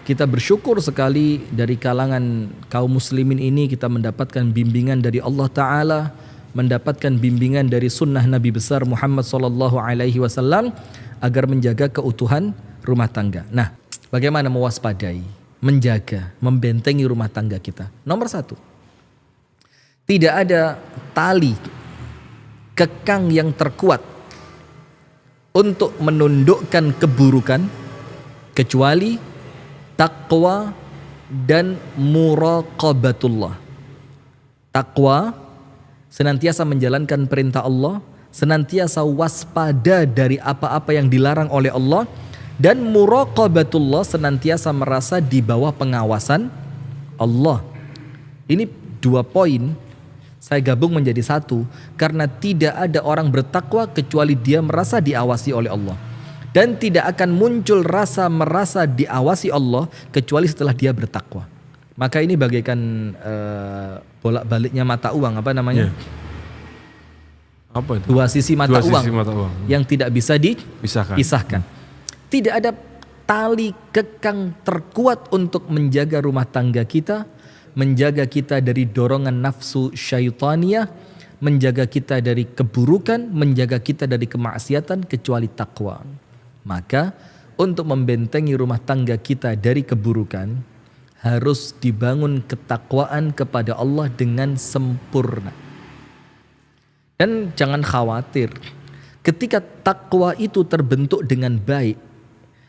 kita bersyukur sekali dari kalangan kaum muslimin ini kita mendapatkan bimbingan dari Allah Ta'ala, mendapatkan bimbingan dari sunnah Nabi besar Muhammad SAW agar menjaga keutuhan rumah tangga. Nah, bagaimana mewaspadai, menjaga, membentengi rumah tangga kita? Nomor satu, tidak ada tali kekang yang terkuat untuk menundukkan keburukan kecuali taqwa dan muraqabatullah. Taqwa, senantiasa menjalankan perintah Allah, senantiasa waspada dari apa-apa yang dilarang oleh Allah, dan muraqabatullah, senantiasa merasa di bawah pengawasan Allah. Ini 2 poin saya gabung menjadi satu, karena tidak ada orang bertakwa kecuali dia merasa diawasi oleh Allah. Dan tidak akan muncul rasa merasa diawasi Allah kecuali setelah dia bertakwa. Maka ini bagaikan bolak-baliknya mata uang, apa namanya? Apa itu? Dua sisi mata uang yang tidak bisa dipisahkan. Tidak ada tali kekang terkuat untuk menjaga rumah tangga kita, menjaga kita dari dorongan nafsu syaitaniah, menjaga kita dari keburukan, menjaga kita dari kemaksiatan kecuali takwa. Maka untuk membentengi rumah tangga kita dari keburukan harus dibangun ketakwaan kepada Allah dengan sempurna. Dan jangan khawatir, ketika takwa itu terbentuk dengan baik,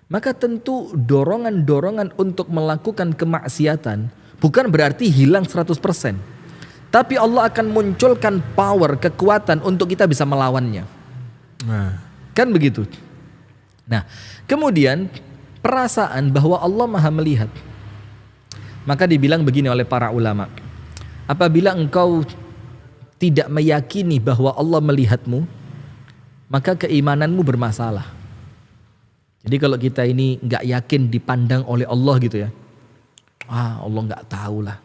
maka tentu dorongan-dorongan untuk melakukan kemaksiatan bukan berarti hilang 100%. Tapi Allah akan munculkan power, kekuatan untuk kita bisa melawannya. Kan begitu? Nah, kemudian perasaan bahwa Allah Maha melihat. Maka dibilang begini oleh para ulama. Apabila engkau tidak meyakini bahwa Allah melihatmu, maka keimananmu bermasalah. Jadi kalau kita ini nggak yakin dipandang oleh Allah gitu ya, Allah nggak tahu lah.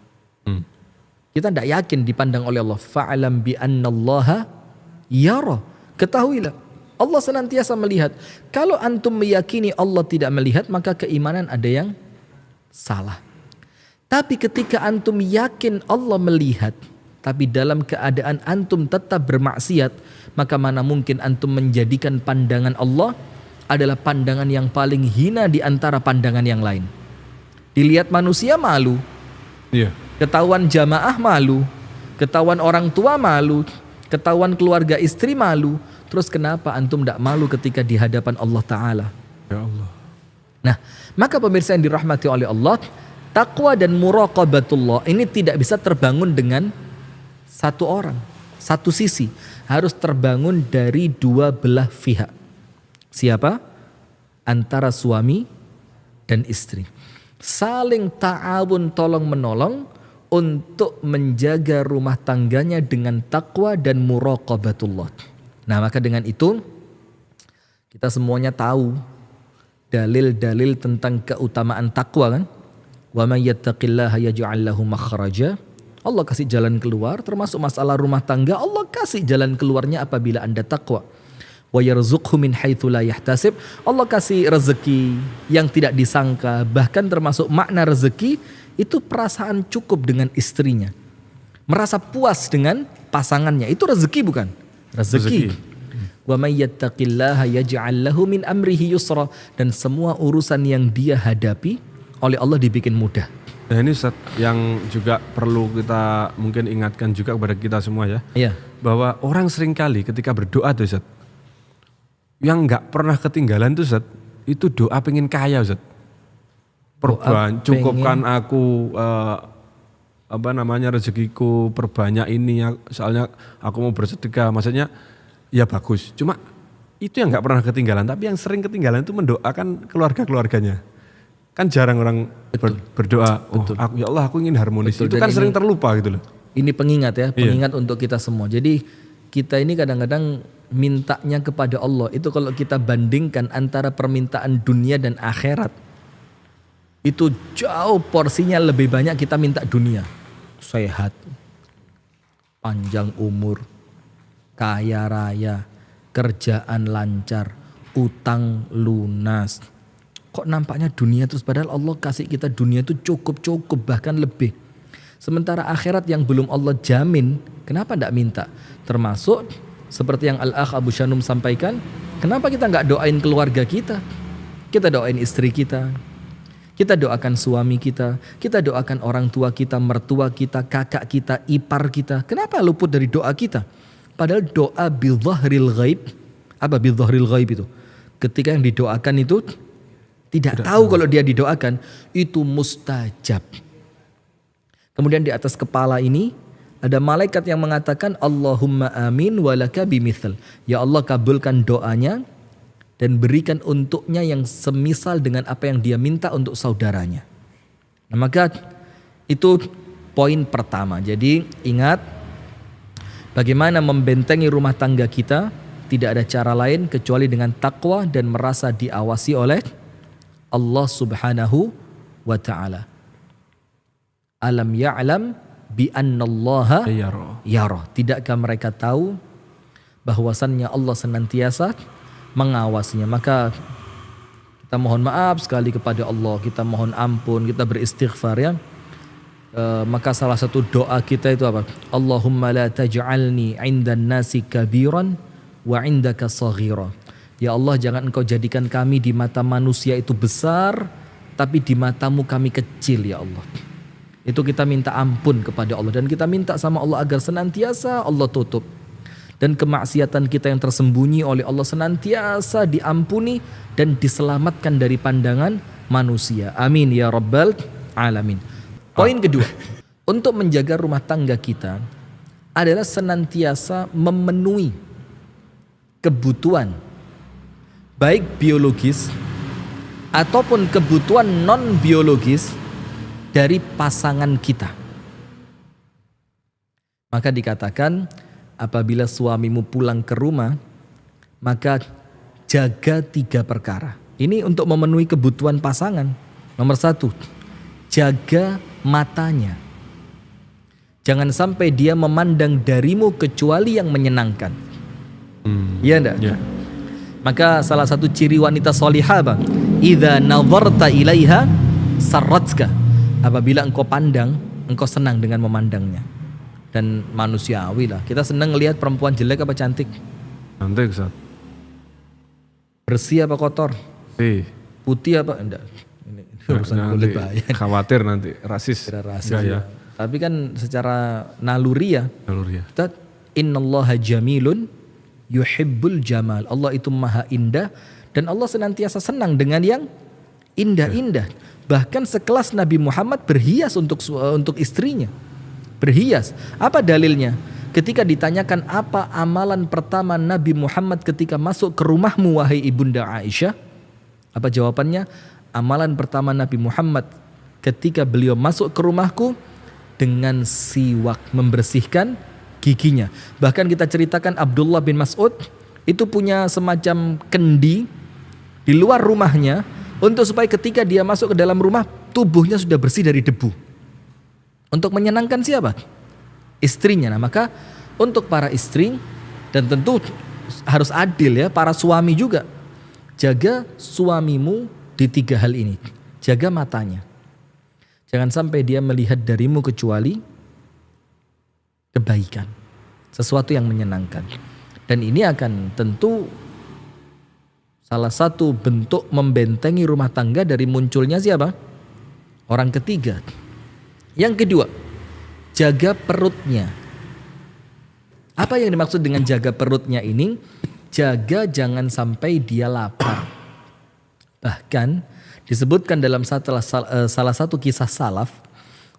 Kita nggak yakin dipandang oleh Allah. Fa'alam bi annallaha yara. Ketahuilah, Allah senantiasa melihat. Kalau antum meyakini Allah tidak melihat, maka keimanan ada yang salah. Tapi ketika antum yakin Allah melihat, tapi dalam keadaan antum tetap bermaksiat, maka mana mungkin antum menjadikan pandangan Allah adalah pandangan yang paling hina di antara pandangan yang lain. Dilihat manusia malu, ketahuan jamaah malu, ketahuan orang tua malu, ketahuan keluarga istri malu. Terus kenapa antum tidak malu ketika di hadapan Allah Ta'ala? Ya Allah. Nah, maka pemirsa yang dirahmati oleh Allah, takwa dan muraqabatullah ini tidak bisa terbangun dengan satu orang, satu sisi. Harus terbangun dari 2 belah pihak. Siapa? Antara suami dan istri. Saling ta'awun, tolong menolong untuk menjaga rumah tangganya dengan takwa dan muraqabatullah. Nah, maka dengan itu kita semuanya tahu dalil-dalil tentang keutamaan takwa kan? Wa may yattaqillaha yaj'al lahu makhraja. Allah kasih jalan keluar, termasuk masalah rumah tangga, Allah kasih jalan keluarnya apabila Anda takwa. Wa yarzuqhu min haitsu la yahtasib. Allah kasih rezeki yang tidak disangka, bahkan termasuk makna rezeki itu perasaan cukup dengan istrinya. Merasa puas dengan pasangannya, itu rezeki bukan? Rezeki. Wa may yattaqillaha yaj'al lahu min amrihi yusra, dan semua urusan yang dia hadapi oleh Allah dibikin mudah. Nah, ini Ustaz yang juga perlu kita mungkin ingatkan juga kepada kita semua ya. Iya. Bahwa orang seringkali ketika berdoa tuh Ustaz, yang enggak pernah ketinggalan tuh Ustaz, itu doa pengen kaya Ustaz. Cukupkan aku rezekiku, perbanyak ini ya, soalnya aku mau bersedekah, maksudnya ya bagus. Cuma itu yang nggak pernah ketinggalan, tapi yang sering ketinggalan itu mendoakan keluarga-keluarganya. Kan jarang orang berdoa, aku ya Allah aku ingin harmonis. Betul. Itu kan sering terlupa gitu loh. Ini pengingat ya, pengingat untuk kita semua. Jadi kita ini kadang-kadang mintanya kepada Allah itu kalau kita bandingkan antara permintaan dunia dan akhirat, itu jauh porsinya lebih banyak kita minta dunia. Sehat, panjang umur, kaya raya, kerjaan lancar, utang lunas, Kok nampaknya dunia terus, padahal Allah kasih kita dunia itu cukup bahkan lebih. Sementara akhirat yang belum Allah jamin, kenapa tidak minta? Termasuk seperti yang Al-Akh Abu Shanum sampaikan, kenapa kita nggak doain keluarga kita? Kita doain istri kita, kita doakan suami kita doakan orang tua kita, mertua kita, kakak kita, ipar kita. Kenapa luput dari doa kita? Padahal doa bidzahril ghaib, apa bidzahril ghaib itu? Ketika yang didoakan itu tidak tahu kalau dia didoakan, itu mustajab. Kemudian di atas kepala ini ada malaikat yang mengatakan Allahumma amin walaka bimithl. Ya Allah, kabulkan doanya dan berikan untuknya yang semisal dengan apa yang dia minta untuk saudaranya. Nah, maka itu poin pertama. Jadi ingat, bagaimana membentengi rumah tangga kita, tidak ada cara lain kecuali dengan takwa dan merasa diawasi oleh Allah Subhanahu wa ta'ala. Alam ya'lam bi annallaha yara. Tidakkah mereka tahu bahwasannya Allah senantiasa mengawasinya? Maka kita mohon maaf sekali kepada Allah, kita mohon ampun, kita beristighfar ya. Maka salah satu doa kita itu apa? Allahumma la taj'alni 'indan nasi kabiran wa 'indaka saghira. Ya Allah, jangan engkau jadikan kami di mata manusia itu besar, tapi di matamu kami kecil ya Allah. Itu kita minta ampun kepada Allah, dan kita minta sama Allah agar senantiasa Allah tutup. Dan kemaksiatan kita yang tersembunyi oleh Allah senantiasa diampuni dan diselamatkan dari pandangan manusia. Amin ya rabbal alamin. Poin kedua, untuk menjaga rumah tangga kita adalah senantiasa memenuhi kebutuhan baik biologis ataupun kebutuhan non biologis dari pasangan kita. Maka dikatakan apabila suamimu pulang ke rumah, maka jaga 3 perkara. Ini untuk memenuhi kebutuhan pasangan. Nomor 1, jaga matanya. Jangan sampai dia memandang darimu kecuali yang menyenangkan. Iya enggak? Ya. Maka salah satu ciri wanita solihah, idza nazarta ilaiha sarratka. Apabila engkau pandang, engkau senang dengan memandangnya. Dan manusiawi lah, kita senang ngelihat perempuan jelek apa cantik? Cantik, Ustaz. Bersih apa kotor? Putih apa? Enggak. Ini urusan kulit bahaya. Khawatir nanti rasis. Kira rasis ya. Tapi kan secara naluri ya. Kita innallaha jamilun yuhibbul jamal. Allah itu maha indah dan Allah senantiasa senang dengan yang indah-indah. Bahkan sekelas Nabi Muhammad berhias untuk istrinya. Berhias. Apa dalilnya? Ketika ditanyakan apa amalan pertama Nabi Muhammad ketika masuk ke rumahmu wahai ibunda Aisyah? Apa jawabannya? Amalan pertama Nabi Muhammad ketika beliau masuk ke rumahku dengan siwak, membersihkan giginya. Bahkan kita ceritakan Abdullah bin Mas'ud itu punya semacam kendi di luar rumahnya untuk supaya ketika dia masuk ke dalam rumah tubuhnya sudah bersih dari debu. Untuk menyenangkan siapa? Istrinya. Nah, maka untuk para istri dan tentu harus adil ya, para suami juga. Jaga suamimu di 3 hal ini. Jaga matanya. Jangan sampai dia melihat darimu kecuali kebaikan, sesuatu yang menyenangkan. Dan ini akan tentu salah satu bentuk membentengi rumah tangga dari munculnya siapa? Orang ketiga. Yang kedua, jaga perutnya. Apa yang dimaksud dengan jaga perutnya ini? Jaga jangan sampai dia lapar. Bahkan disebutkan dalam salah satu kisah salaf,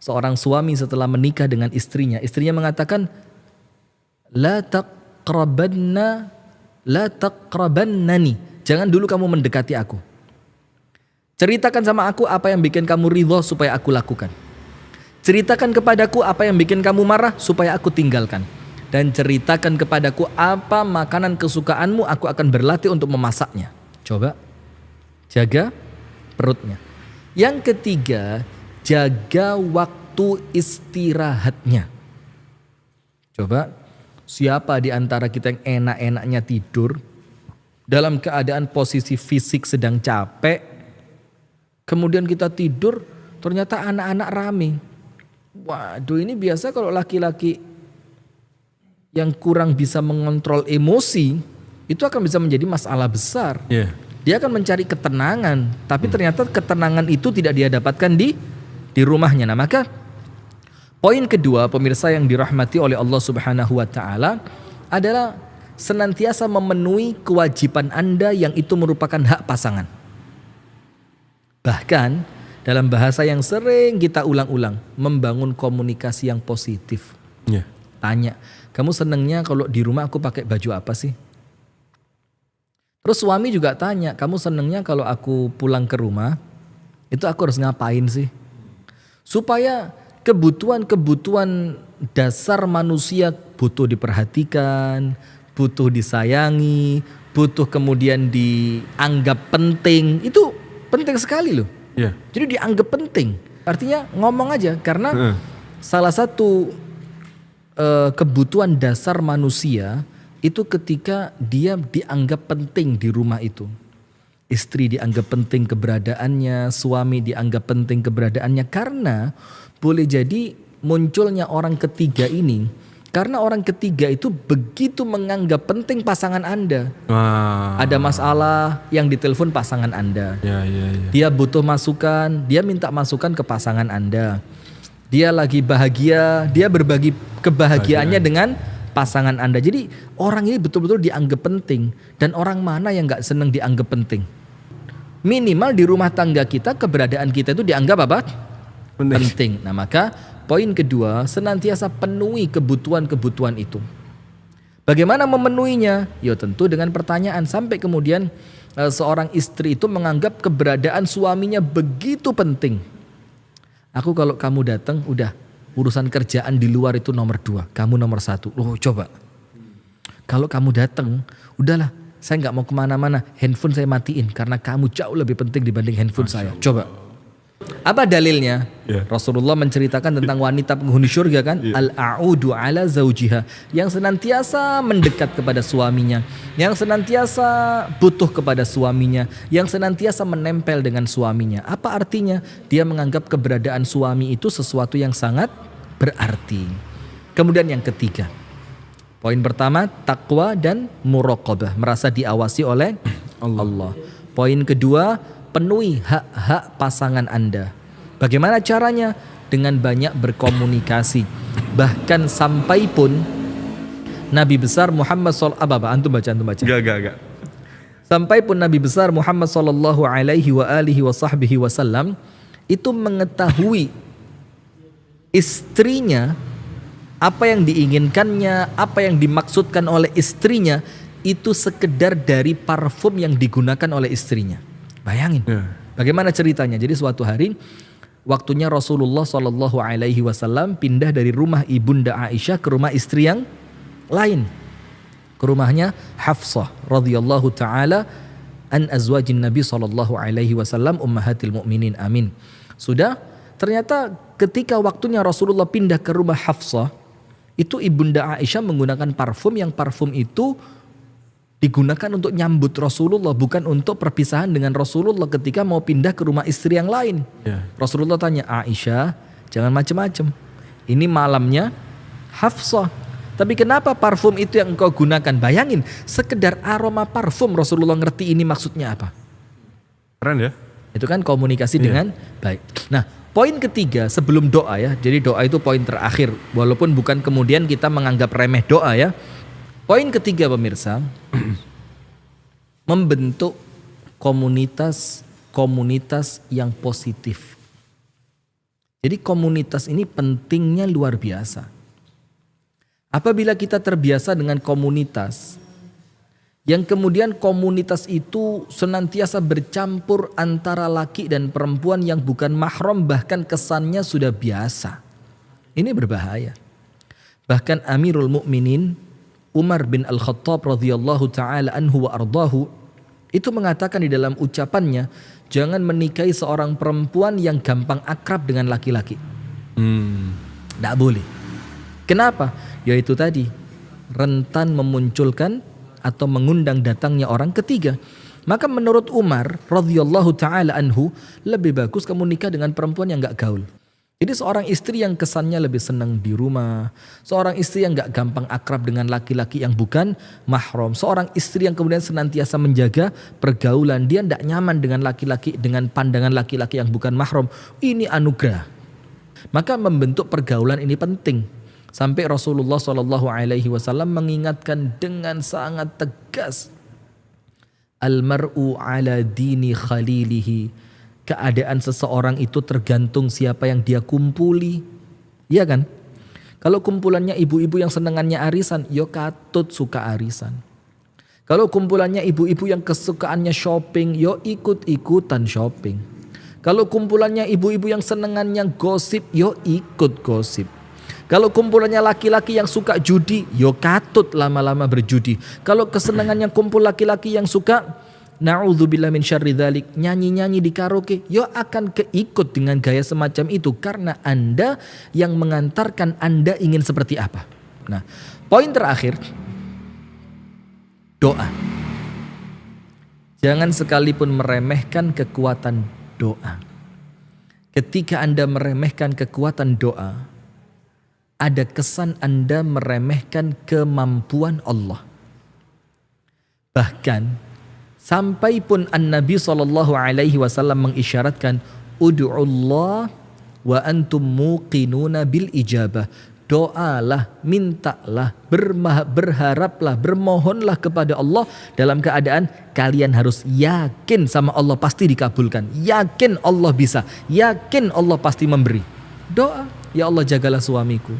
seorang suami setelah menikah dengan istrinya mengatakan, La taqrabannani. Jangan dulu kamu mendekati aku. Ceritakan sama aku apa yang bikin kamu ridho supaya aku lakukan. Ceritakan kepadaku apa yang bikin kamu marah supaya aku tinggalkan. Dan ceritakan kepadaku apa makanan kesukaanmu, aku akan berlatih untuk memasaknya. Coba jaga perutnya. Yang ketiga, jaga waktu istirahatnya. Coba, siapa di antara kita yang enak-enaknya tidur dalam keadaan posisi fisik sedang capek, Kemudian kita tidur, ternyata anak-anak rame. Waduh, ini biasa kalau laki-laki yang kurang bisa mengontrol emosi, itu akan bisa menjadi masalah besar. Iya. Dia akan mencari ketenangan, tapi ternyata ketenangan itu tidak dia dapatkan di rumahnya. Nah, maka poin kedua, pemirsa yang dirahmati oleh Allah Subhanahu wa taala, adalah senantiasa memenuhi kewajiban Anda yang itu merupakan hak pasangan. Bahkan dalam bahasa yang sering kita ulang-ulang, membangun komunikasi yang positif. Iya. Tanya, kamu senengnya kalau di rumah aku pakai baju apa sih? Terus suami juga tanya, kamu senengnya kalau aku pulang ke rumah, itu aku harus ngapain sih? Supaya kebutuhan-kebutuhan dasar manusia, butuh diperhatikan, butuh disayangi, butuh kemudian dianggap penting, itu penting sekali loh. Iya. Jadi dianggap penting. Artinya ngomong aja, karena salah satu kebutuhan dasar manusia itu ketika dia dianggap penting di rumah itu. Istri dianggap penting keberadaannya, suami dianggap penting keberadaannya, karena boleh jadi munculnya orang ketiga ini karena orang ketiga itu begitu menganggap penting pasangan Anda. Wah. Ada masalah yang ditelepon pasangan Anda. Ya. Dia butuh masukan, dia minta masukan ke pasangan Anda. Dia lagi bahagia, dia berbagi kebahagiaannya dengan pasangan Anda. Jadi orang ini betul-betul dianggap penting. Dan orang mana yang gak senang dianggap penting? Minimal di rumah tangga kita, keberadaan kita itu dianggap apa? Penting. Nah, maka poin kedua, senantiasa penuhi kebutuhan-kebutuhan itu. Bagaimana memenuhinya? Ya tentu dengan pertanyaan. Sampai kemudian seorang istri itu menganggap keberadaan suaminya begitu penting. Aku kalau kamu datang, udah urusan kerjaan di luar itu nomor 2, kamu nomor 1. Loh coba, kalau kamu datang, udahlah, saya nggak mau kemana-mana, handphone saya matiin karena kamu jauh lebih penting dibanding handphone saya. Coba, apa dalilnya? Rasulullah menceritakan tentang wanita penghuni surga kan, al-a'udu ala zaujiha, yang senantiasa mendekat kepada suaminya, yang senantiasa butuh kepada suaminya, yang senantiasa menempel dengan suaminya. Apa artinya? Dia menganggap keberadaan suami itu sesuatu yang sangat berarti. Kemudian yang ketiga, poin pertama, takwa dan muraqabah, merasa diawasi oleh Allah. Poin kedua, penuhi hak-hak pasangan Anda. Bagaimana caranya? Dengan banyak berkomunikasi. Bahkan sampai pun Nabi besar Muhammad antum baca. Enggak. Sampai pun Nabi besar Muhammad sallallahu alaihi wa alihi wa sahbihi wasallam itu mengetahui istrinya, apa yang diinginkannya, apa yang dimaksudkan oleh istrinya, itu sekedar dari parfum yang digunakan oleh istrinya. Bayangin, bagaimana ceritanya? Jadi suatu hari, waktunya Rasulullah Shallallahu Alaihi Wasallam pindah dari rumah ibunda Aisyah ke rumah istri yang lain, ke rumahnya Hafsah radhiyallahu taala an azwajin Nabi Shallallahu Alaihi Wasallam ummahatil mukminin. Amin. Sudah, ternyata ketika waktunya Rasulullah pindah ke rumah Hafsah, itu ibunda Aisyah menggunakan parfum yang parfum itu digunakan untuk nyambut Rasulullah, bukan untuk perpisahan dengan Rasulullah ketika mau pindah ke rumah istri yang lain. Rasulullah tanya, Aisyah, jangan macam-macam. Ini malamnya Hafsah. Tapi kenapa parfum itu yang engkau gunakan? Bayangin, sekedar aroma parfum Rasulullah ngerti ini maksudnya apa. Keren ya. Itu kan komunikasi dengan baik. Nah, poin ketiga sebelum doa ya. Jadi doa itu poin terakhir. Walaupun bukan kemudian kita menganggap remeh doa ya. Poin ketiga pemirsa, membentuk komunitas yang positif. Jadi komunitas ini pentingnya luar biasa. Apabila kita terbiasa dengan komunitas, yang kemudian komunitas itu senantiasa bercampur antara laki dan perempuan yang bukan mahram, bahkan kesannya sudah biasa. Ini berbahaya. Bahkan Amirul Mukminin Umar bin Al-Khattab radhiyallahu taala anhu wa ardahu itu mengatakan di dalam ucapannya, jangan menikahi seorang perempuan yang gampang akrab dengan laki-laki. Tidak boleh. Kenapa? Yaitu tadi, rentan memunculkan atau mengundang datangnya orang ketiga. Maka menurut Umar radhiyallahu taala anhu, lebih bagus kamu nikah dengan perempuan yang gak gaul. Jadi seorang istri yang kesannya lebih senang di rumah, seorang istri yang gak gampang akrab dengan laki-laki yang bukan mahram, seorang istri yang kemudian senantiasa menjaga pergaulan, dia gak nyaman dengan laki-laki, dengan pandangan laki-laki yang bukan mahram. Ini anugerah. Maka membentuk pergaulan ini penting. Sampai Rasulullah SAW mengingatkan dengan sangat tegas, Al-mar'u ala dini khalilihi. Keadaan seseorang itu tergantung siapa yang dia kumpuli. Iya kan? Kalau kumpulannya ibu-ibu yang senengannya arisan, yo katut suka arisan. Kalau kumpulannya ibu-ibu yang kesukaannya shopping, yo ikut-ikutan shopping. Kalau kumpulannya ibu-ibu yang senengannya gosip, yo ikut gosip. Kalau kumpulannya laki-laki yang suka judi, yo katut lama-lama berjudi. Kalau kesenangannya kumpul laki-laki yang suka na'udzubillah min syarri dzalik, nyanyi-nyanyi di karaoke, yo akan keikut dengan gaya semacam itu karena Anda yang mengantarkan Anda ingin seperti apa. Nah, poin terakhir, doa. Jangan sekalipun meremehkan kekuatan doa. Ketika Anda meremehkan kekuatan doa, ada kesan Anda meremehkan kemampuan Allah. Bahkan sampai pun An-Nabi SAW mengisyaratkan, Udu'ullah wa antum muqinuna bil ijabah. Doalah, mintalah, berharaplah, bermohonlah kepada Allah dalam keadaan kalian harus yakin sama Allah pasti dikabulkan. Yakin Allah bisa, yakin Allah pasti memberi. Doa, ya Allah jagalah suamiku.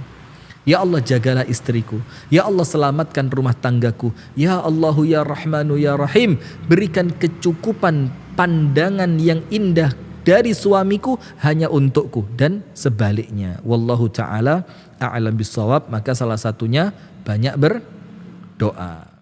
Ya Allah jagalah istriku. Ya Allah selamatkan rumah tanggaku. Ya Allahu ya Rahmanu ya Rahim, berikan kecukupan pandangan yang indah dari suamiku hanya untukku, dan sebaliknya. Wallahu ta'ala a'lam bissawab. Maka salah satunya banyak berdoa.